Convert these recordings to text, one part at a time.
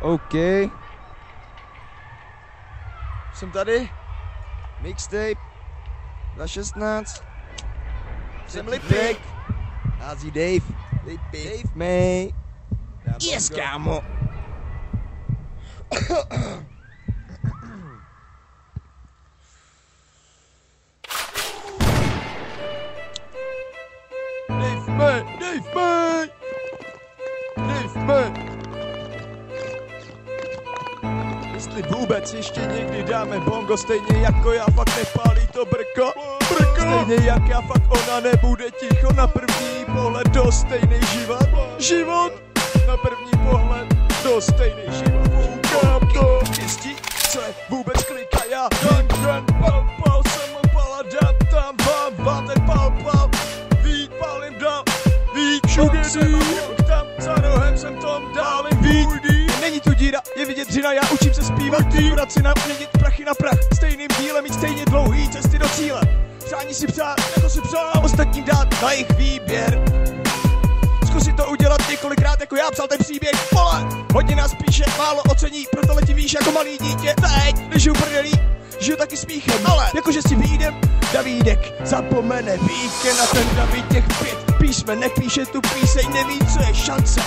OK. Jsem tady. Mixtape. 2016. Jsem Lipik. Hází Dave. Lipik. Dave May. Yes, kámo. Dave May. Dave May. Dave May. Jestli vůbec ještě někdy dáme bongo, stejně jako já fakt nepálí to brko. Stejně jak já fakt ona nebude ticho na první pohled, do stejný život. Na první pohled, do stejný život. Koukám to štěstí, co je vůbec klika, já ten pal, jsem opala, dám tam vám ten pal, víc pálím dál, víc všude tam za rohem jsem tom dál, víc. Není tu díra, je vidět dřina, já učím se zpívat, akorát si naměnit prachy na prach, stejným dílem mít stejně dlouhý cesty do cíle. Přání si přát, jako si přál, ostatním dát na jejich výběr. Zkusit to udělat několikrát, jako já psal ten příběh, vole. Hodně nás píše, málo ocení, proto letí výš jako malý dítě. Teď nežiju prdelí, žiju taky smíchem, ale jakože si výjdem, Davídek zapomene víkend na ten David těch 5 písmen, nepíše tu píseň, neví, co je šance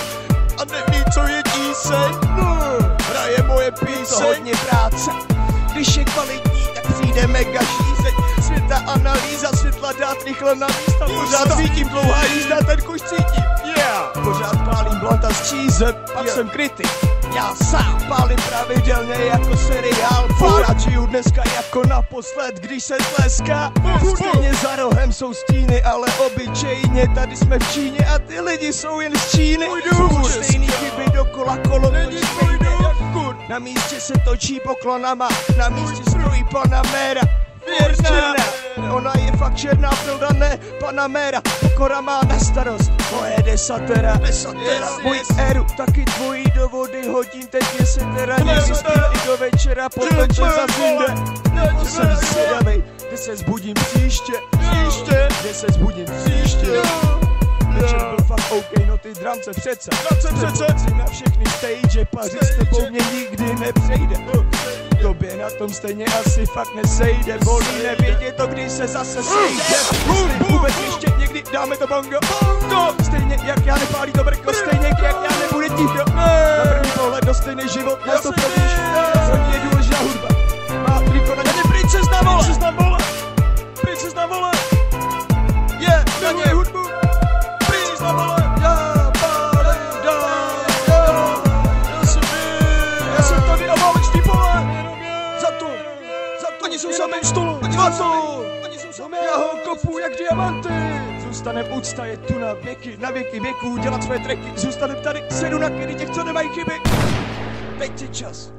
a neví, co je tíseň. Hraje moje píseň, hodně práce, když je kvalitní, tak přijde mega žízeň. Světa analýza, světla dát rychle na místa, pořád cítím dlouhá jízda, ten kuš cítím, pořád pálím blonta s čízem, pak jsem kritik, já sám pálím pravidelně jako seriál, pořád žiju dneska jako naposled, když se tleská, stejně za rohem jsou stíny, ale obyčejně, tady jsme v Číně a ty lidi jsou jen z Číny, stejný chyby dokola kolo, na místě se točí poklonama, na místě stojí Panamera. Věrná, ona je fakt černá filda, ne Panamera. Pokora má na starost moje desatera. Můj éru, taky tvojí do vody hodím, teď je setera. Nezjistím i do večera, potom se zazinde. Jsem sedavej, kde se zbudím příště. Kde se zbudím příště. Večer byl fakt OK, no ty dramce přece. Si na všechny stage, pařit to po mně nikdy nepřejde. Tobě na tom stejně asi fakt nesejde. Bolí nevědět to, kdy se zase sejde. Vůbec ještě někdy dáme to bongo. Stejně jak já nepálí to brko, stejně jak já nebude ticho. Na první pohled do stejný život, já to províš. Pro ní je důležitá hudba. Má triko na ně princezna vole. Princezna vole. Je, na něj hudbu. Princezna vole. Já pálím dál. Já jsem tady a válečný pole. Oni jsou samým stolu, já ho kopu jak diamanty. Zůstanem úcta, je tu na věky věků, dělat své tracky. Zůstanem tady, sedu na kedy těch, co nemají chyby. Teď je čas.